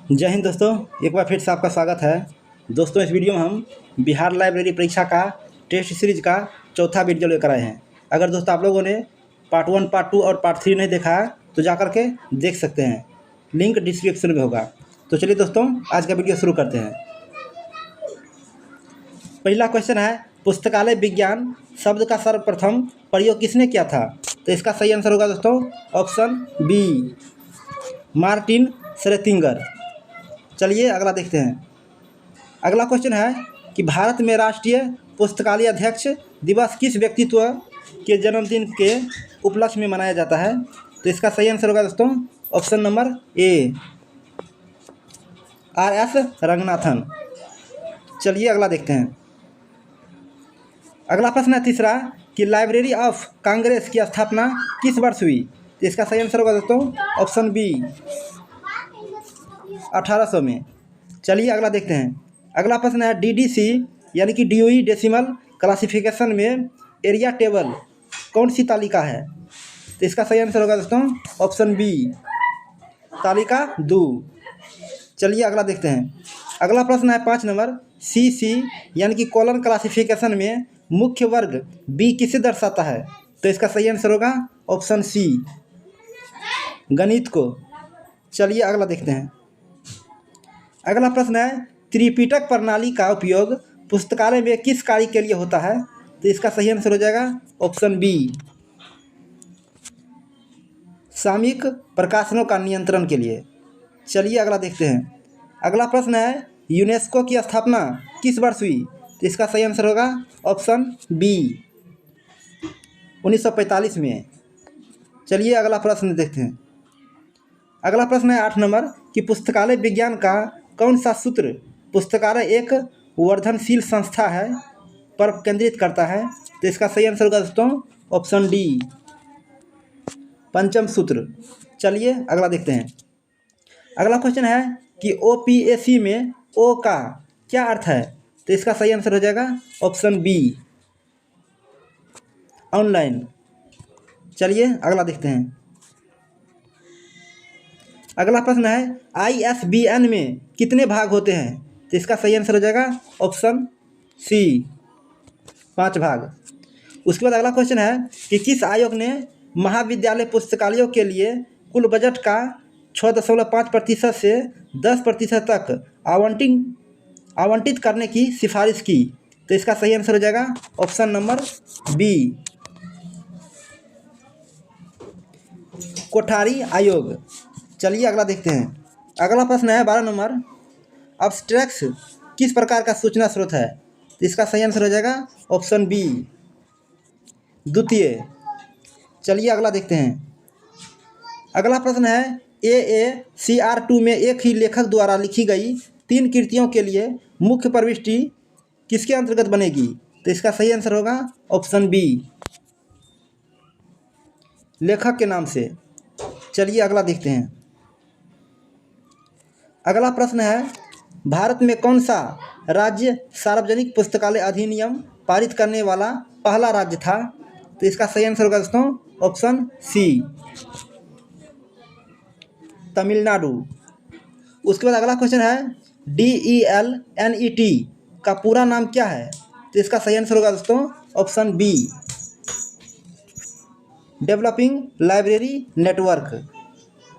जय हिंद दोस्तों, एक बार फिर से आपका स्वागत है। दोस्तों, इस वीडियो में हम बिहार लाइब्रेरी परीक्षा का टेस्ट सीरीज का चौथा वीडियो लेकर आए हैं। अगर दोस्तों आप लोगों ने पार्ट 1, पार्ट 2 और पार्ट 3 नहीं देखा है तो जा कर के देख सकते हैं, लिंक डिस्क्रिप्शन में होगा। तो चलिए दोस्तों, आज का वीडियो शुरू करते हैं। पहला क्वेश्चन है, पुस्तकालय विज्ञान शब्द का सर्वप्रथम प्रयोग किसने किया था? तो इसका सही आंसर होगा दोस्तों ऑप्शन बी, मार्टिन श्रेतिंगर। चलिए अगला देखते हैं। अगला क्वेश्चन है कि भारत में राष्ट्रीय पुस्तकालय अध्यक्ष दिवस किस व्यक्तित्व के जन्मदिन के उपलक्ष्य में मनाया जाता है? तो इसका सही आंसर होगा दोस्तों option number A, RS Ranganathan. चलिए अगला देखते हैं। अगला प्रश्न है तीसरा कि लाइब्रेरी ऑफ कांग्रेस की स्थापना किस वर्ष हुई? तो इसका सही आंसर होगा दोस्तों ऑप्शन बी, 1800 में। चलिए अगला देखते हैं। अगला प्रश्न है DDC यानी कि ड्यूई डेसिमल क्लासिफिकेशन में एरिया टेबल कौन सी तालिका है? तो इसका सही आंसर होगा दोस्तों ऑप्शन बी, तालिका 2। चलिए अगला देखते हैं। अगला प्रश्न है 5 नंबर, CC यानी कि कॉलम क्लासिफिकेशन में मुख्य वर्ग B किसे दर्शाता है? तो इसका सही आंसर होगा ऑप्शन सी, गणित को। चलिए अगला देखते हैं। अगला प्रश्न है त्रिपिटक प्रणाली का उपयोग पुस्तकालय में किस कार्य के लिए होता है? तो इसका सही आंसर हो जाएगा ऑप्शन बी, सामयिक प्रकाशनों का नियंत्रण के लिए। चलिए अगला देखते हैं। अगला प्रश्न है यूनेस्को की स्थापना किस वर्ष हुई? तो इसका सही आंसर होगा ऑप्शन बी, 1945 में। चलिए अगला प्रश्न देखते हैं। अगला प्रश्न है 8 नंबर कि पुस्तकालय विज्ञान का कौन सा सूत्र पुस्तकालय एक वर्धनशील संस्था है पर केंद्रित करता है? तो इसका सही आंसर होगा दोस्तों ऑप्शन डी, पंचम सूत्र। चलिए अगला देखते हैं। अगला क्वेश्चन है कि OPAC में O का क्या अर्थ है? तो इसका सही आंसर हो जाएगा ऑप्शन बी, ऑनलाइन। चलिए अगला देखते हैं। अगला प्रश्न है ISBN में कितने भाग होते हैं? तो इसका सही आंसर हो जाएगा ऑप्शन सी, 5 भाग। उसके बाद अगला क्वेश्चन है कि किस आयोग ने महाविद्यालय पुस्तकालयों के लिए कुल बजट का 6.5% से 10% तक आवंटित करने की सिफारिश की? तो इसका सही आंसर हो जाएगा ऑप्शन नंबर बी, कोठारी आयोग। चलिए अगला देखते हैं। अगला प्रश्न है 12 नंबर, अब्स्ट्रैक्ट्स किस प्रकार का सूचना स्रोत है? तो इसका सही आंसर हो जाएगा ऑप्शन बी, द्वितीय। चलिए अगला देखते हैं। अगला प्रश्न है AACR2 में एक ही लेखक द्वारा लिखी गई 3 कृतियों के लिए मुख्य प्रविष्टि किसके अंतर्गत बनेगी? तो इसका सही आंसर होगा ऑप्शन बी, लेखक के नाम से। चलिए अगला देखते हैं। अगला प्रश्न है भारत में कौन सा राज्य सार्वजनिक पुस्तकालय अधिनियम पारित करने वाला पहला राज्य था? तो इसका सही आंसर होगा दोस्तों ऑप्शन सी, तमिलनाडु। उसके बाद अगला क्वेश्चन है DELNET का पूरा नाम क्या है? तो इसका सही आंसर होगा दोस्तों option B, developing library network.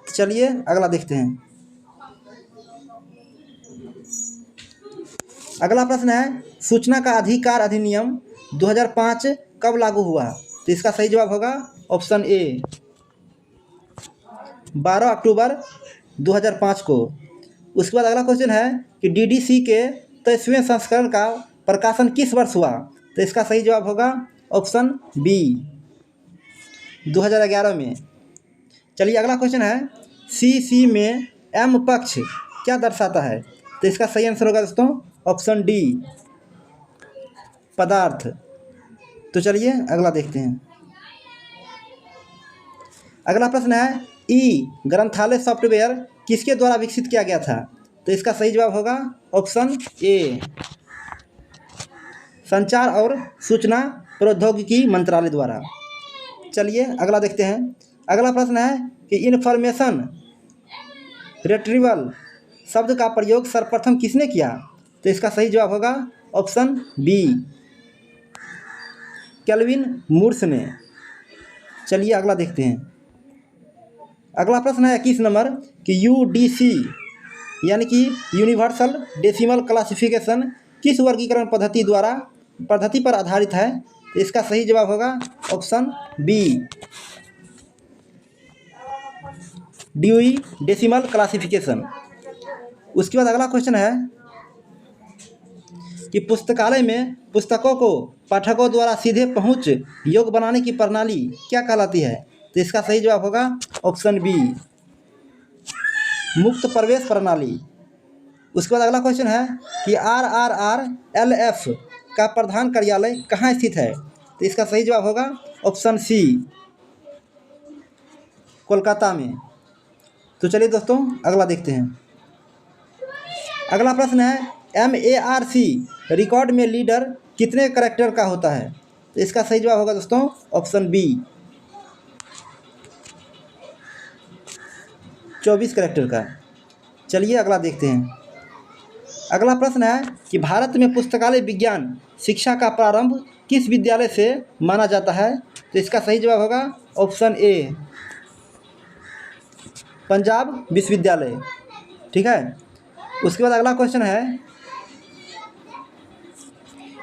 चलिए अगला देखते हैं। अगला प्रश्न है सूचना का अधिकार अधिनियम 2005 कब लागू हुआ? तो इसका सही जवाब होगा ऑप्शन ए, 12 अक्टूबर 2005 को। उसके बाद अगला क्वेश्चन है कि DDC के 23वें संस्करण का प्रकाशन किस वर्ष हुआ? तो इसका सही जवाब होगा ऑप्शन बी, 2011 में। चलिए अगला क्वेश्चन है CC में M पक्ष क्या दर्शाता है? तो इसका सही आंसर होगा दोस्तों ऑप्शन डी, पदार्थ। तो चलिए अगला देखते हैं। अगला प्रश्न है ग्रंथालय सॉफ्टवेयर किसके द्वारा विकसित किया गया था? तो इसका सही जवाब होगा ऑप्शन ए, संचार और सूचना प्रौद्योगिकी मंत्रालय द्वारा। चलिए अगला देखते हैं। अगला प्रश्न है कि इन्फॉर्मेशन रिट्रीवल शब्द का प्रयोग सर्वप्रथम किसने किया? तो इसका सही जवाब होगा ऑप्शन बी, केल्विन मूर्स ने। चलिए अगला देखते हैं। अगला प्रश्न है 21 नंबर कि यूडीसी यानी कि यूनिवर्सल डेसिमल क्लासिफिकेशन किस वर्गीकरण पद्धति पर आधारित है? तो इसका सही जवाब होगा option B, Dewey decimal classification. उसके बाद अगला क्वेश्चन है कि पुस्तकालय में पुस्तकों को पाठकों द्वारा सीधे पहुंच योग्य बनाने की प्रणाली क्या कहलाती है? तो इसका सही जवाब होगा ऑप्शन बी, मुक्त प्रवेश प्रणाली। उसके बाद अगला क्वेश्चन है कि RRRLF का प्रधान कार्यालय कहाँ स्थित है? तो इसका सही जवाब होगा ऑप्शन सी, कोलकाता में। तो चलिए दोस्तों अगला देखते हैं। अगला प्रश्न है MARC रिकॉर्ड में लीडर कितने कैरेक्टर का होता है? तो इसका सही जवाब होगा दोस्तों ऑप्शन बी, 24 कैरेक्टर का। चलिए अगला देखते हैं। अगला प्रश्न है कि भारत में पुस्तकालय विज्ञान शिक्षा का प्रारंभ किस विद्यालय से माना जाता है? तो इसका सही जवाब होगा ऑप्शन ए, पंजाब विश्वविद्यालय। ठीक है। उसके बाद अगला क्वेश्चन है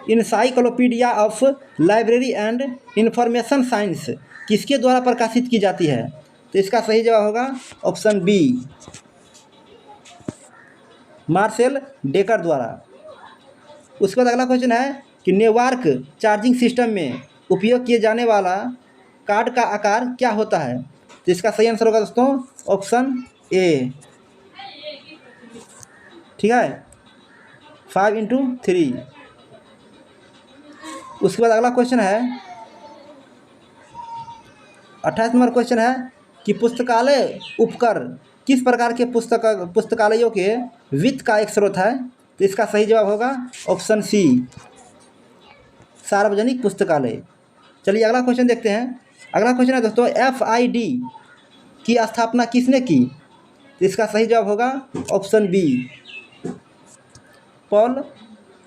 encyclopaedia of library and information science किसके द्वारा प्रकाशित की जाती है? तो इसका सही जवाब होगा ऑप्शन बी, मार्सेल डेकर द्वारा। उसके बाद अगला क्वेश्चन है कि नेटवर्क चार्जिंग सिस्टम में उपयोग किए जाने वाला कार्ड का आकार क्या होता है? तो इसका सही आंसर होगा दोस्तों ऑप्शन ए, ठीक है, 5x3। उसके बाद अगला क्वेश्चन है 28 नंबर क्वेश्चन है कि पुस्तकालय उपकर किस प्रकार के पुस्तकालयों के वित्त का एक स्रोत है? तो इसका सही जवाब होगा ऑप्शन सी, सार्वजनिक पुस्तकालय। चलिए अगला क्वेश्चन देखते हैं। अगला क्वेश्चन है दोस्तों FID की स्थापना किसने की? तो इसका सही जवाब होगा ऑप्शन बी, पॉल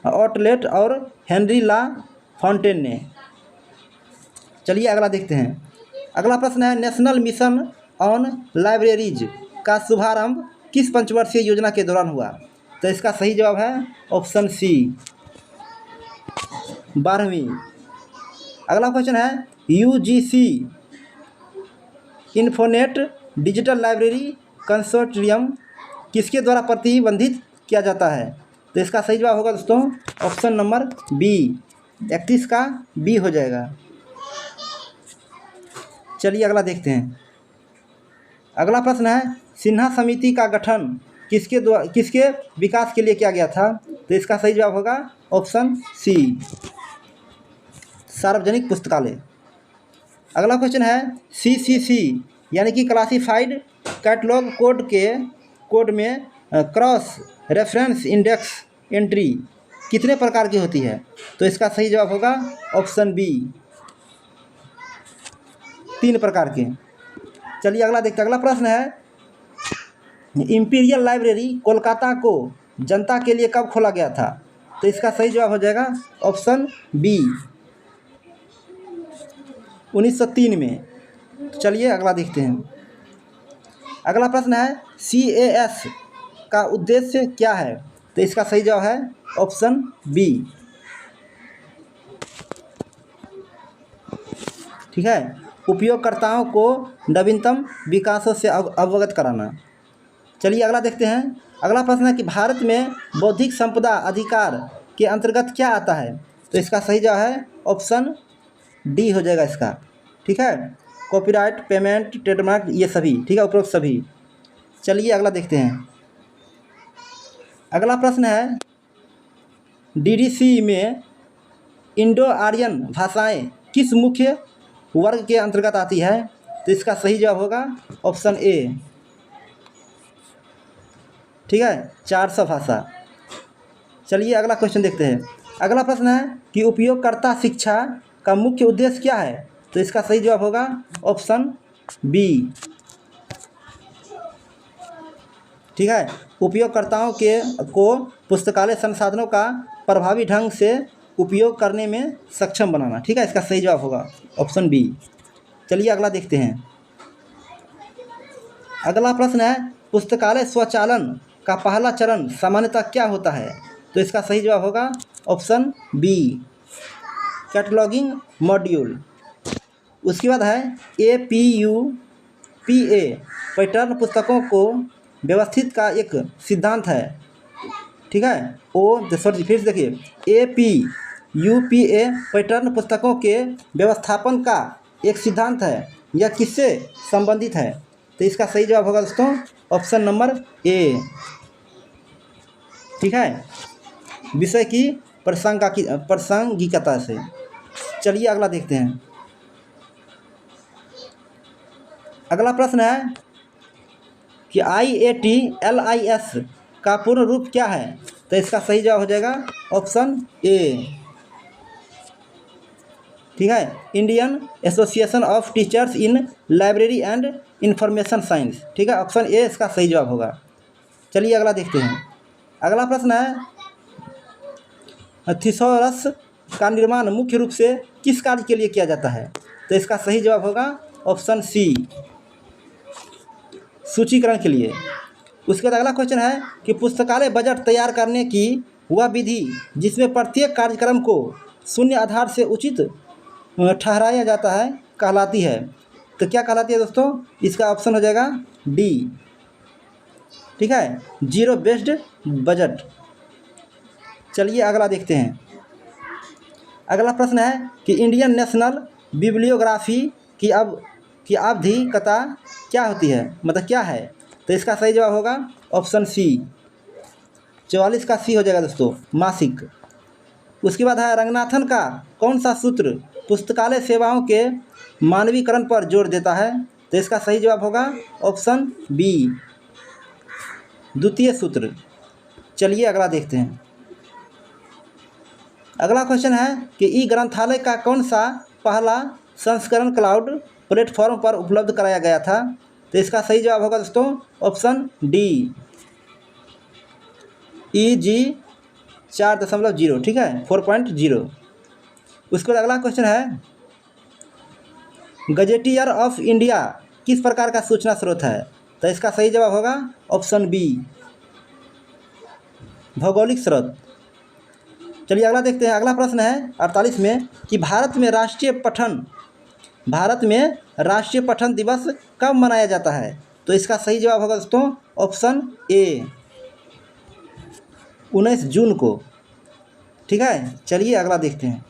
ऑटलेट और हेनरी ला फाउंटेन ने। चलिए अगला देखते हैं। अगला प्रश्न है नेशनल मिशन ऑन लाइब्रेरीज का शुभारंभ किस पंचवर्षीय योजना के दौरान हुआ? तो इसका सही जवाब है ऑप्शन सी, 12वीं। अगला क्वेश्चन है UGC इन्फोनेट डिजिटल लाइब्रेरी कंसोर्टियम किसके द्वारा प्रतिबंधित किया जाता है? तो इसका सही जवाब होगा दोस्तों ऑप्शन नंबर बी, 31 का बी हो जाएगा। चलिए अगला देखते हैं। अगला प्रश्न है सिन्हा समिति का गठन किसके विकास के लिए किया गया था? तो इसका सही जवाब होगा ऑप्शन सी, सार्वजनिक पुस्तकालय। अगला क्वेश्चन है CCC यानी कि क्लासिफाइड कैटलॉग कोड में क्रॉस रेफरेंस इंडेक्स एंट्री कितने प्रकार की होती है? तो इसका सही जवाब होगा ऑप्शन बी, 3 प्रकार के। चलिए अगला देखते हैं। अगला प्रश्न है इंपीरियल लाइब्रेरी कोलकाता को जनता के लिए कब खोला गया था? तो इसका सही जवाब हो जाएगा ऑप्शन बी, 1903 में। चलिए अगला देखते हैं। अगला प्रश्न है CAS का उद्देश्य क्या है? तो इसका सही जवाब है ऑप्शन बी, ठीक है, उपयोगकर्ताओं को नवीनतम विकासों से अवगत कराना। चलिए अगला देखते हैं। अगला प्रश्न है कि भारत में बौद्धिक संपदा अधिकार के अंतर्गत क्या आता है? तो इसका सही जवाब है ऑप्शन डी हो जाएगा इसका, ठीक है, कॉपीराइट, पेमेंट, ट्रेडमार्क, ये सभी, ठीक है, उपरोक्त सभी। चलिए अगला देखते हैं। अगला प्रश्न है DDC में इंडो आर्यन भाषाएं किस मुख्य वर्ग के अंतर्गत आती है? तो इसका सही जवाब होगा ऑप्शन ए, ठीक है, 400 भाषा। चलिए अगला क्वेश्चन देखते हैं। अगला प्रश्न है कि उपयोगकर्ता शिक्षा का मुख्य उद्देश्य क्या है? तो इसका सही जवाब होगा ऑप्शन बी, ठीक है, उपयोगकर्ताओं को पुस्तकालय संसाधनों का प्रभावी ढंग से उपयोग करने में सक्षम बनाना। ठीक है, इसका सही जवाब होगा ऑप्शन बी। चलिए अगला देखते हैं। अगला प्रश्न है, पुस्तकालय स्वचालन का पहला चरण सामान्यतः क्या होता है? तो इसका सही जवाब होगा ऑप्शन बी, कैटलॉगिंग मॉड्यूल। उसके बाद है APUPA, पैटर्न पुस्तकों को व्यवस्थित का एक सिद्धांत है। ठीक है, फिर से देखिए, APUPA पैटर्न पुस्तकों के व्यवस्थापन का एक सिद्धांत है। यह किससे संबंधित है? तो इसका सही जवाब होगा दोस्तों ऑप्शन नंबर ए। ठीक है, विषय की प्रासंगिकता से। चलिए अगला देखते हैं। अगला प्रश्न है कि IATLIS का पूर्ण रूप क्या है? तो इसका सही जवाब हो जाएगा ऑप्शन ए। ठीक है, Indian association of teachers in library and information science. ठीक है, ऑप्शन ए इसका सही जवाब होगा। चलिए अगला देखते हैं। अगला प्रश्न है, थिसॉरस का निर्माण मुख्य रूप से किस कार्य के लिए किया जाता है? तो इसका सही जवाब होगा ऑप्शन सी, सूचीकरण के लिए। उसके बाद अगला क्वेश्चन है कि पुस्तकालय बजट तैयार करने की वह विधि जिसमें प्रत्येक कार्यक्रम को शून्य आधार से उचित ठहराया जाता है कहलाती है? तो क्या कहलाती है दोस्तों? इसका ऑप्शन हो जाएगा डी। ठीक है, जीरो बेस्ड बजट। चलिए अगला देखते हैं। अगला प्रश्न है कि इंडियन नेशनल बिब्लियोग्राफी की आवधिकता क्या होती है, मतलब क्या है? तो इसका सही जवाब होगा ऑप्शन सी, 44 का सी हो जाएगा दोस्तों, मासिक। उसके बाद है, रंगनाथन का कौन सा सूत्र पुस्तकालय सेवाओं के मानवीकरण पर जोर देता है? तो इसका सही जवाब होगा ऑप्शन बी, द्वितीय सूत्र। चलिए अगला देखते हैं। अगला क्वेश्चन है कि ई ग्रंथालय का कौन सा पहला संस्करण क्लाउड प्लेटफॉर्म पर उपलब्ध कराया गया था? तो इसका सही जवाब होगा दोस्तों ऑप्शन डी, EG 4.0। ठीक है, 4.0। उसके बाद अगला क्वेश्चन है, गजेटियर ऑफ इंडिया किस प्रकार का सूचना स्रोत है? तो इसका सही जवाब होगा ऑप्शन बी, भौगोलिक स्रोत। चलिए अगला देखते हैं। अगला प्रश्न है 48 में कि भारत में राष्ट्रीय पठन दिवस कब मनाया जाता है? तो इसका सही जवाब होगा दोस्तों ऑप्शन ए, 19 जून को। ठीक है, चलिए अगला देखते हैं।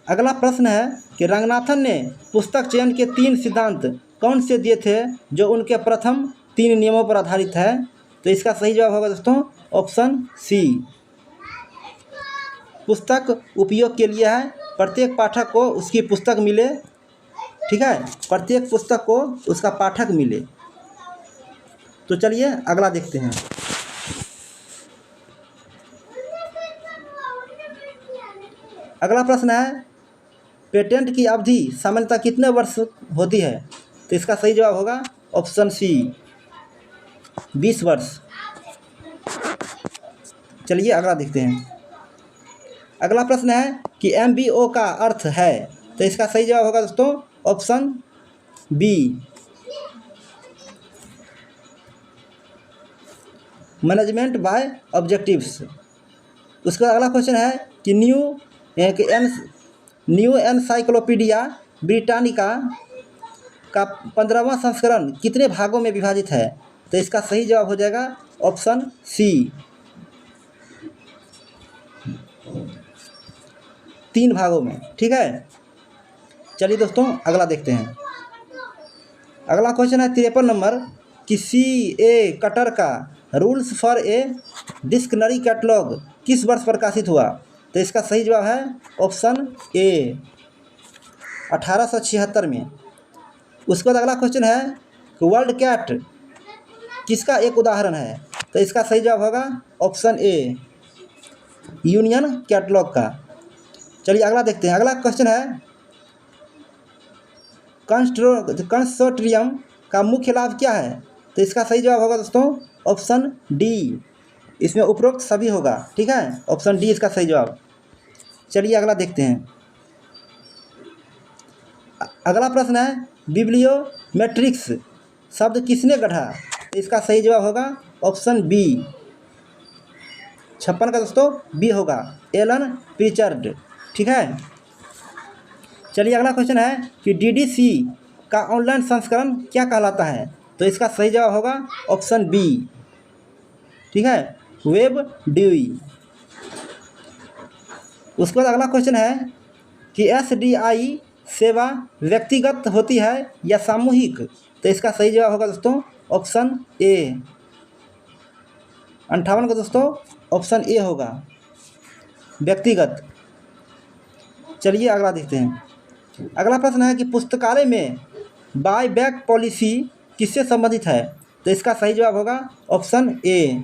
अगला प्रश्न है कि रंगनाथन ने पुस्तक चयन के 3 सिद्धांत कौन से दिए थे जो उनके प्रथम 3 नियमों पर आधारित है? तो इसका सही जवाब होगा दोस्तों ऑप्शन सी, पुस्तक उपयोग के लिए है, प्रत्येक पाठक को उसकी पुस्तक मिले। ठीक है, प्रत्येक पुस्तक को उसका पाठक मिले। तो चलिए अगला देखते हैं। अगला प्रश्न है, पेटेंट की अवधि सामान्यतः कितने वर्ष होती है? तो इसका सही जवाब होगा ऑप्शन सी, 20 वर्ष। चलिए अगला देखते हैं। अगला प्रश्न है कि MBO का अर्थ है? तो इसका सही जवाब होगा दोस्तों option B, management by objectives. उसके बाद अगला क्वेश्चन है कि न्यू एनसाइक्लोपीडिया ब्रिटानिका का 15वां संस्करण कितने भागों में विभाजित है? तो इसका सही जवाब हो जाएगा ऑप्शन सी, 3 भागों में। ठीक है, चलिए दोस्तों अगला देखते हैं। अगला क्वेश्चन है 53 नंबर कि CA कटर का rules for a dictionary catalogue किस वर्ष प्रकाशित हुआ? तो इसका सही जवाब है ऑप्शन ए, 1876 में। उसके बाद अगला क्वेश्चन है कि वर्ल्ड कैट किसका एक उदाहरण है? तो इसका सही जवाब होगा ऑप्शन ए, यूनियन कैटलॉग का। चलिए अगला देखते हैं। अगला क्वेश्चन है कंसोर्टियम का मुख्य लाभ क्या है? तो इसका सही जवाब होगा दोस्तों ऑप्शन डी, इसमें उपरोक्त सभी होगा। ठीक है, ऑप्शन डी इसका सही जवाब। चलिए अगला देखते हैं। अगला प्रश्न है बिब्लियोमेट्रिक्स शब्द किसने गढ़ा? तो इसका सही जवाब होगा ऑप्शन बी, 56 का दोस्तों बी होगा, एलन प्रिचर्ड। ठीक है, चलिए अगला क्वेश्चन है कि डीडीसी का ऑनलाइन संस्करण क्या कहलाता है? तो इसका सही जवाब होगा ऑप्शन बी। ठीक है, वेब ड्यूई। उसके बाद अगला क्वेश्चन है कि एसडीआई सेवा व्यक्तिगत होती है या सामूहिक? तो इसका सही जवाब होगा दोस्तों ऑप्शन ए, 58 का दोस्तों ऑप्शन ए होगा, व्यक्तिगत। चलिए अगला देखते हैं। अगला प्रश्न है कि पुस्तकालय में बाय बैक पॉलिसी किससे संबंधित है? तो इसका सही जवाब होगा ऑप्शन ए,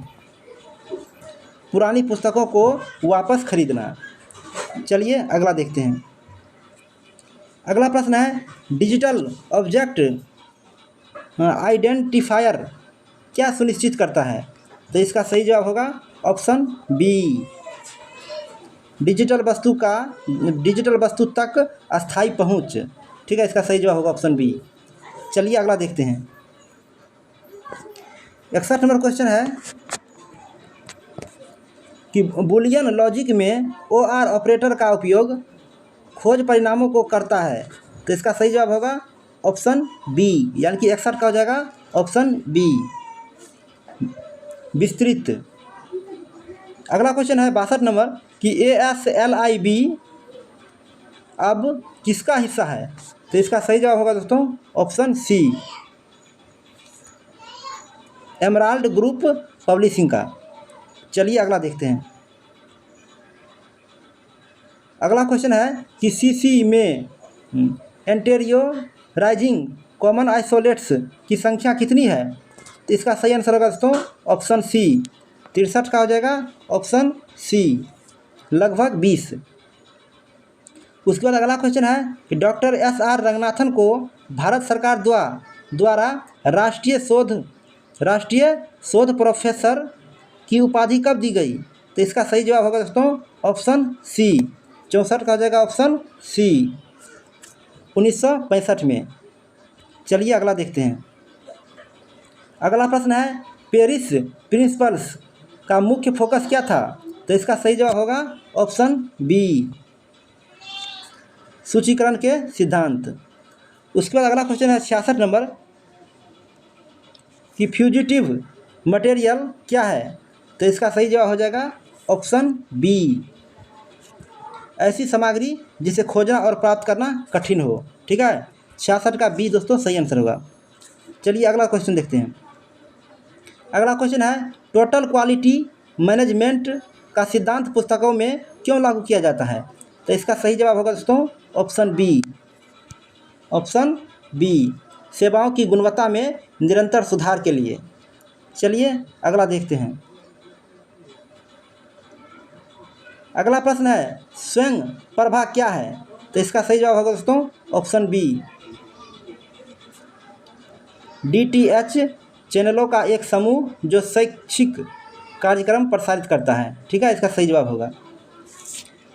पुरानी पुस्तकों को वापस खरीदना। चलिए अगला देखते हैं। अगला प्रश्न है डिजिटल ऑब्जेक्ट आइडेंटिफायर क्या सुनिश्चित करता है? तो इसका सही जवाब होगा ऑप्शन बी, डिजिटल वस्तु तक अस्थायी पहुंच। ठीक है, इसका सही जवाब होगा ऑप्शन बी। चलिए अगला देखते हैं। 61 नंबर क्वेश्चन है कि बुलियन लॉजिक में OR ऑपरेटर का उपयोग खोज परिणामों को करता है। तो इसका सही जवाब होगा ऑप्शन बी, यानी कि 61 का हो जाएगा ऑप्शन बी, विस्तृत। अगला क्वेश्चन है 62 नंबर कि ASLIB अब किसका हिस्सा है? तो इसका सही जवाब होगा दोस्तों option C, Emerald Group Publishing का। चलिए अगला देखते हैं। अगला क्वेश्चन है कि सीसी में एंटेरियोराइजिंग कॉमन आइसोलेट्स की संख्या कितनी है? तो इसका सही आंसर होगा दोस्तों ऑप्शन सी, 63 का हो जाएगा ऑप्शन सी, लगभग 20। उसके बाद अगला क्वेश्चन है कि डॉक्टर SR रंगनाथन को भारत सरकार द्वारा राष्ट्रीय शोध प्रोफेसर की उपाधि कब दी गई? तो इसका सही जवाब होगा दोस्तों ऑप्शन सी, 64 का हो जाएगा ऑप्शन सी, 1965 में। चलिए अगला देखते हैं। अगला प्रश्न है पेरिस प्रिंसिपल्स का मुख्य फोकस क्या था? तो इसका सही जवाब होगा ऑप्शन बी, सूचीकरण के सिद्धांत। उसके बाद अगला क्वेश्चन है 66 नंबर कि फ्यूजिटिव मटेरियल क्या है? तो इसका सही जवाब हो जाएगा ऑप्शन बी, ऐसी सामग्री जिसे खोजना और प्राप्त करना कठिन हो। ठीक है, 66 का बी दोस्तों सही आंसर होगा। चलिए अगला क्वेश्चन देखते हैं। अगला क्वेश्चन है टोटल क्वालिटी मैनेजमेंट का सिद्धांत पुस्तकों में क्यों लागू किया जाता है? तो इसका सही जवाब होगा दोस्तों ऑप्शन बी, सेवाओं की गुणवत्ता में निरंतर सुधार के लिए। चलिए अगला देखते हैं। अगला प्रश्न है स्वयं प्रभा क्या है? तो इसका सही जवाब होगा दोस्तों ऑप्शन बी, DTH चैनलों का एक समूह जो शैक्षिक कार्यक्रम प्रसारित करता है। ठीक है, इसका सही जवाब होगा।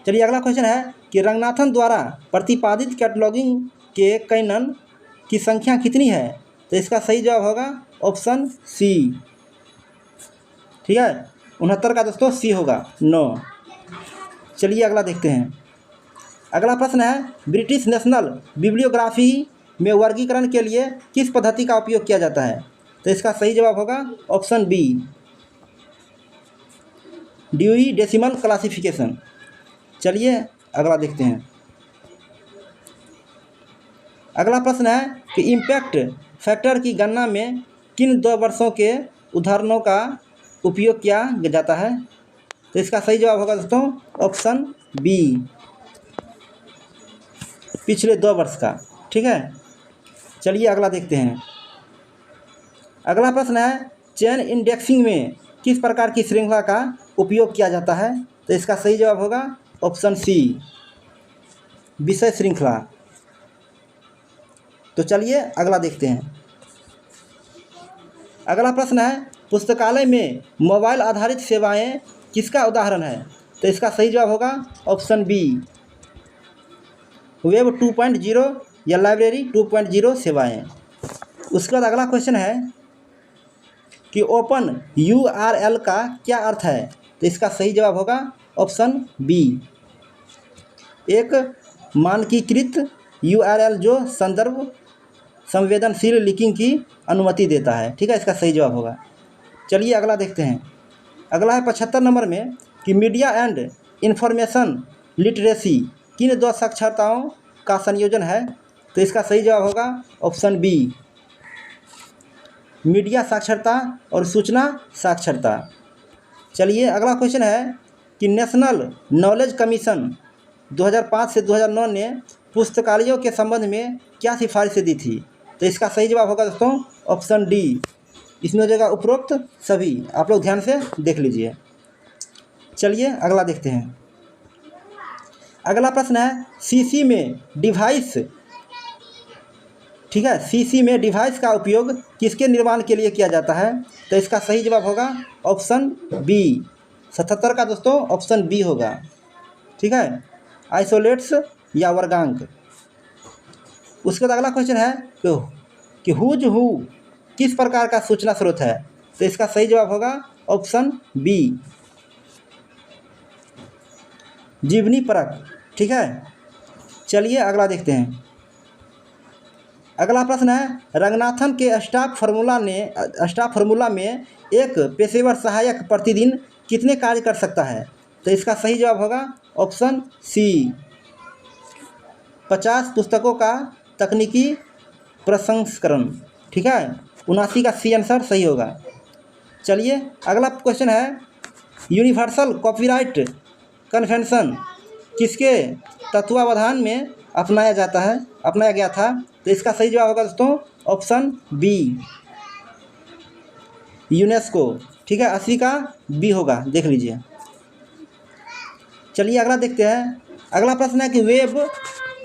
चलिए अगला क्वेश्चन है कि रंगनाथन द्वारा प्रतिपादित कैटलॉगिंग के कैनन की संख्या कितनी है? तो इसका सही जवाब होगा ऑप्शन सी। ठीक है, 69 का दोस्तों सी होगा, 9। चलिए अगला देखते हैं। अगला प्रश्न है ब्रिटिश नेशनल बिब्लियोग्राफी में वर्गीकरण के लिए किस पद्धति का उपयोग किया जाता है? तो इसका सही जवाब होगा option B, Dewey decimal classification. चलिए अगला देखते हैं। अगला प्रश्न है कि इम्पैक्ट फैक्टर की गणना में किन 2 वर्षों के उदाहरणों का उपयोग किया जाता है? तो इसका सही जवाब होगा दोस्तों ऑप्शन बी, पिछले 2 वर्ष का। ठीक है, चलिए अगला देखते हैं। अगला प्रश्न है चेन इंडेक्सिंग में किस प्रकार की श्रृंखला का उपयोग किया जाता है? तो इसका सही जवाब होगा ऑप्शन सी, विषय श्रृंखला। तो चलिए अगला देखते हैं। अगला प्रश्न है, पुस्तकालय में मोबाइल आधारित सेवाएं किसका उदाहरण है? तो इसका सही जवाब होगा ऑप्शन बी, वेब 2.0 या लाइब्रेरी 2.0 सेवाएं। उसके बाद अगला क्वेश्चन है कि ओपन URL का क्या अर्थ है? तो इसका सही जवाब होगा ऑप्शन बी, एक मानकीकृत URL जो संदर्भ संवेदनशील लिंकिंग की अनुमति देता है। ठीक है, इसका सही जवाब होगा। चलिए अगला देखते हैं। अगला है 75 नंबर में कि मीडिया एंड इंफॉर्मेशन लिटरेसी किन दो साक्षरताओं का संयोजन है? तो इसका सही जवाब होगा ऑप्शन बी, मीडिया साक्षरता और सूचना साक्षरता। चलिए अगला क्वेश्चन है कि नेशनल नॉलेज कमीशन 2005 से 2009 ने पुस्तकालयों के संबंध में क्या सिफारिशें दी थी? तो इसका सही जवाब होगा दोस्तों ऑप्शन डी, इसमें हो जाएगा उपरोक्त सभी। आप लोग ध्यान से देख लीजिए। चलिए अगला देखते हैं। अगला प्रश्न है, सीसी में डिवाइस, ठीक है, सीसी में डिवाइस का उपयोग किसके निर्माण के लिए किया जाता है? तो इसका सही जवाब होगा ऑप्शन बी, 77 का दोस्तों ऑप्शन बी होगा। ठीक है, आइसोलेट्स या वर्गांक। उसके बाद अगला क्वेश्चन है कि हु किस प्रकार का सूचना स्रोत है? तो इसका सही जवाब होगा ऑप्शन बी, जीवनी परक। ठीक है, चलिए अगला देखते हैं। अगला प्रश्न है, रंगनाथन के स्टाफ फार्मूला में एक पेशेवर सहायक प्रतिदिन कितने कार्य कर सकता है? तो इसका सही जवाब होगा ऑप्शन सी, 50 पुस्तकों का तकनीकी प्रसंस्करण। ठीक है, 79 का सी आंसर सही होगा। चलिए अगला क्वेश्चन है, यूनिवर्सल कॉपीराइट कन्वेंशन किसके तत्वावधान में अपनाया गया था? तो इसका सही जवाब होगा दोस्तों ऑप्शन बी, यूनेस्को। ठीक है, 80 का बी होगा, देख लीजिए। चलिए अगला देखते हैं। अगला प्रश्न है कि वेब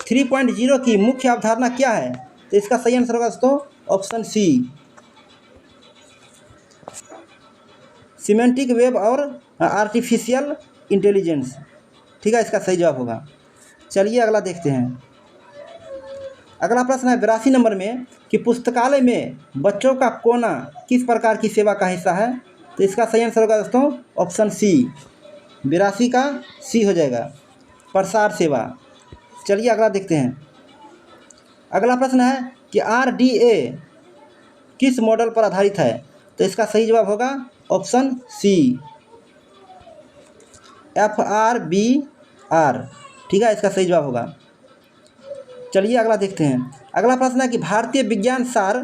3.0 की मुख्य अवधारणा क्या है? तो इसका सही आंसर होगा दोस्तों ऑप्शन सी, सिमेंटिक वेब और आर्टिफिशियल इंटेलिजेंस। ठीक है, इसका सही जवाब होगा। चलिए अगला देखते हैं। अगला प्रश्न है 82 नंबर में कि पुस्तकालय में बच्चों का कोना किस प्रकार की सेवा का हिस्सा है? तो इसका सही आंसर होगा दोस्तों ऑप्शन सी, 82 का सी हो जाएगा, प्रसार सेवा। चलिए अगला देखते हैं। अगला प्रश्न है कि RDA किस मॉडल पर आधारित है? तो इसका सही जवाब होगा ऑप्शन सी, FRBR। ठीक है, इसका सही जवाब होगा। चलिए अगला देखते हैं। अगला प्रश्न है कि भारतीय विज्ञान सार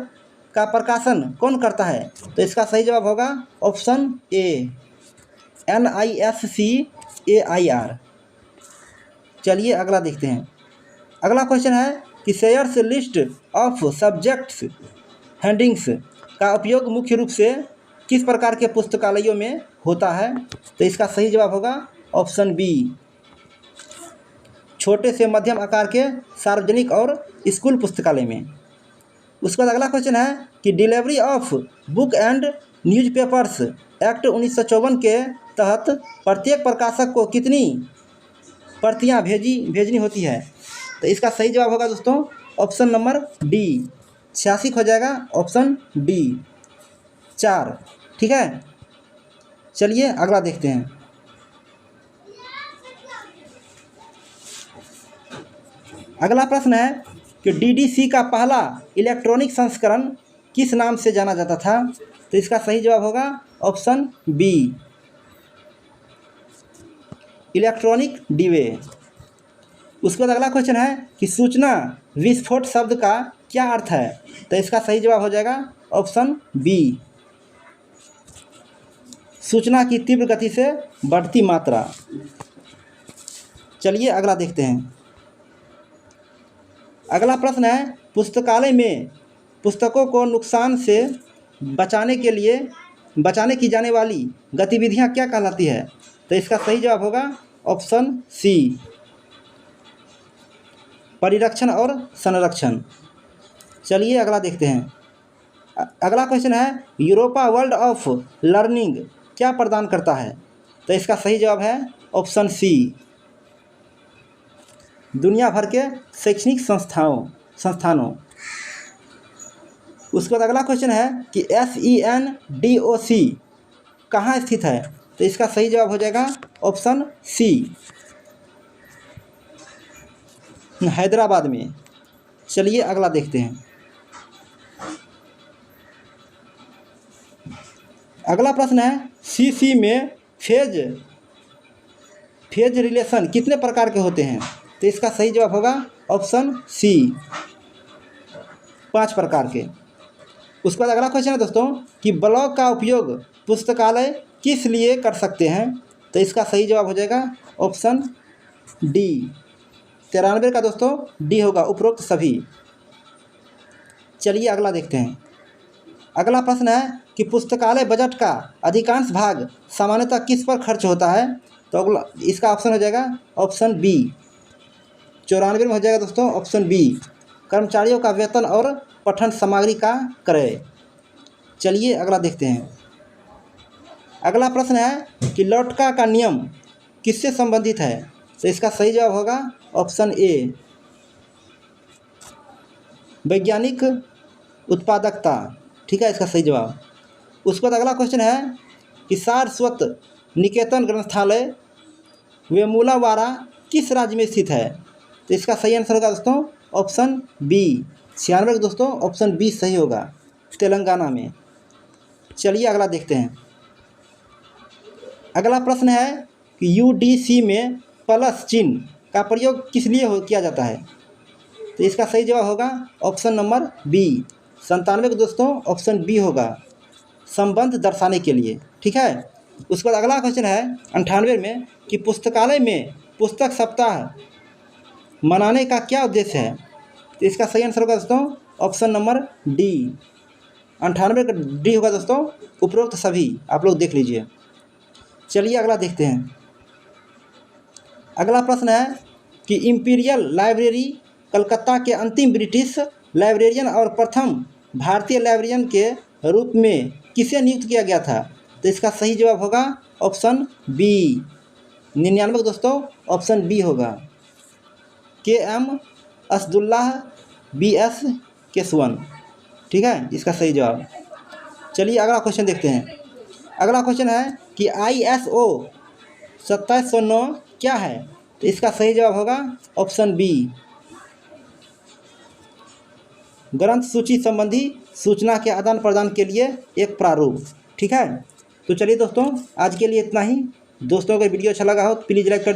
का प्रकाशन कौन करता है? तो इसका सही जवाब होगा ऑप्शन ए, NISCAIR। चलिए अगला देखते हैं। अगला क्वेश्चन है कि shares list of subjects headings का उपयोग मुख्य रूप से किस प्रकार के पुस्तकालयों में होता है? तो इसका सही जवाब होगा ऑप्शन बी, छोटे से मध्यम आकार के सार्वजनिक और स्कूल पुस्तकालय में। उसके बाद अगला क्वेश्चन है कि delivery of book and newspapers act 1954 के तहत प्रत्येक प्रकाशक को कितनी प्रतियां भेजनी होती है? तो इसका सही जवाब होगा दोस्तों ऑप्शन नंबर डी, 86 हो जाएगा, ऑप्शन डी 4। ठीक है, चलिए अगला देखते हैं। अगला प्रश्न है कि DDC का पहला इलेक्ट्रॉनिक संस्करण किस नाम से जाना जाता था? तो इसका सही जवाब होगा ऑप्शन बी, इलेक्ट्रॉनिक डिवे। उसके बाद अगला क्वेश्चन है कि सूचना विस्फोट शब्द का क्या अर्थ है? तो इसका सही जवाब हो जाएगा ऑप्शन बी, सूचना की तीव्र गति से बढ़ती मात्रा। चलिए अगला देखते हैं। अगला प्रश्न है पुस्तकालय में पुस्तकों को नुकसान से बचाने की जाने वाली गतिविधियां क्या कहलाती है? तो इसका सही जवाब होगा ऑप्शन सी, परिरक्षण और संरक्षण। चलिए अगला देखते हैं। अगला क्वेश्चन है यूरोपा वर्ल्ड ऑफ लर्निंग क्या प्रदान करता है? तो इसका सही जवाब है ऑप्शन सी, दुनिया भर के शैक्षणिक संस्थानों। उसके बाद अगला क्वेश्चन है कि SENDOC कहाँ स्थित है? तो इसका सही जवाब हो जाएगा ऑप्शन सी, हैदराबाद में। चलिए अगला देखते हैं। अगला प्रश्न है CC में फेज रिलेशन कितने प्रकार के होते हैं? तो इसका सही जवाब होगा ऑप्शन सी, 5 प्रकार के। उसके बाद अगला क्वेश्चन है दोस्तों कि ब्लॉग का उपयोग पुस्तकालय किस लिए कर सकते हैं? तो इसका सही जवाब हो जाएगा ऑप्शन डी, 93 का दोस्तों डी होगा, उपरोक्त सभी। चलिए अगला देखते हैं। अगला प्रश्न है कि पुस्तकालय बजट का अधिकांश भाग सामान्यतः किस पर खर्च होता है? तो अगला इसका ऑप्शन हो जाएगा ऑप्शन बी, 94 में हो जाएगा दोस्तों ऑप्शन बी, कर्मचारियों का वेतन और पठन सामग्री का क्रय। चलिए अगला देखते हैं। अगला प्रश्न है कि लौटका का नियम किससे संबंधित है? तो इसका सही जवाब होगा ऑप्शन ए, वैज्ञानिक उत्पादकता। ठीक है, इसका सही जवाब। उसके बाद अगला क्वेश्चन है कि सारस्वत निकेतन ग्रंथालय वेमुलावाड़ा किस राज्य में स्थित है? तो इसका सही आंसर होगा दोस्तों ऑप्शन बी, 96 दोस्तों ऑप्शन बी सही होगा, तेलंगाना में। चलिए अगला देखते हैं। अगला प्रश्न है कि UDC में प्लस चिन्ह का प्रयोग किस लिए किया जाता है? तो इसका सही जवाब होगा ऑप्शन नंबर बी, 97 दोस्तों ऑप्शन बी होगा, संबंध दर्शाने के लिए। ठीक है। उसके बाद अगला क्वेश्चन है 98 में कि पुस्तकालय में पुस्तक सप्ताह मनाने का क्या उद्देश्य है? तो इसका सही आंसर होगा दोस्तों ऑप्शन नंबर डी, 98 का डी होगा दोस्तों, उपरोक्त सभी आप लोग देख लीजिए। चलिए अगला देखते हैं। अगला प्रश्न है कि इंपीरियल लाइब्रेरी कलकत्ता के अंतिम ब्रिटिश लाइब्रेरियन और प्रथम भारतीय लाइब्रेरियन के रूप में किसे नियुक्त किया गया था? तो इसका सही जवाब होगा ऑप्शन बी, 99 दोस्तों ऑप्शन बी होगा, KM असदुल्लाह BS केसवन। ठीक है, इसका सही जवाब। चलिए अगला क्वेश्चन देखते हैं। अगला क्वेश्चन है कि ISO 2709 क्या है? तो इसका सही जवाब होगा ऑप्शन बी, ग्रंथ सूची संबंधी सूचना के आदान प्रदान के लिए एक प्रारूप। ठीक है, तो चलिए दोस्तों आज के लिए इतना ही। दोस्तों अगर वीडियो अच्छा लगा हो तो प्लीज़ लाइक कर